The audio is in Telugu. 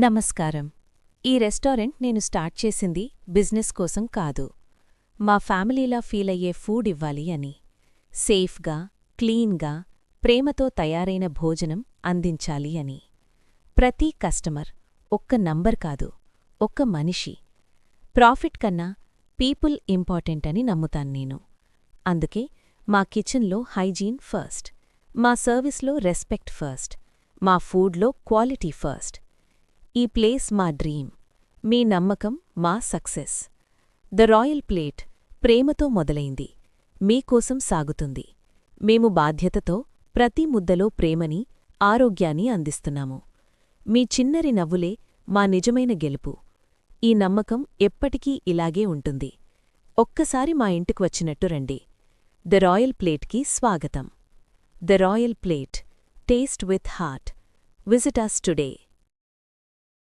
నమస్కారం. ఈ రెస్టారెంట్ నేను స్టార్ట్ చేసింది బిజినెస్ కోసం కాదు. మా ఫ్యామిలీలా ఫీలయ్యే ఫూడ్ ఇవ్వాలి అని. సేఫ్గా, క్లీన్గా, ప్రేమతో తయారైన భోజనం అందించాలి అని. ప్రతి కస్టమర్ ఒక్క నంబర్ కాదు, ఒక్క మనిషి. ప్రాఫిట్ కన్నా పీపుల్ ఇంపార్టెంట్ అని నమ్ముతాను నేను. అందుకే మా కిచెన్లో హైజీన్ ఫస్ట్, మా సర్వీస్లో రెస్పెక్ట్ ఫస్ట్, మా ఫూడ్లో క్వాలిటీ ఫస్ట్. ఈ ప్లేస్ మా డ్రీమ్, మీ నమ్మకం మా సక్సెస్. ద రాయల్ ప్లేట్ ప్రేమతో మొదలైంది, మీకోసం సాగుతుంది. మేము బాధ్యతతో ప్రతి ముద్దలో ప్రేమని, ఆరోగ్యాన్ని అందిస్తున్నాము. మీ చిన్నరి నవ్వులే మా నిజమైన గెలుపు. ఈ నమ్మకం ఎప్పటికీ ఇలాగే ఉంటుంది. ఒక్కసారి మా ఇంటికి వచ్చినట్టు రండి. ద రాయల్ ప్లేట్కి స్వాగతం. The royal plate, taste with heart. Visit us today.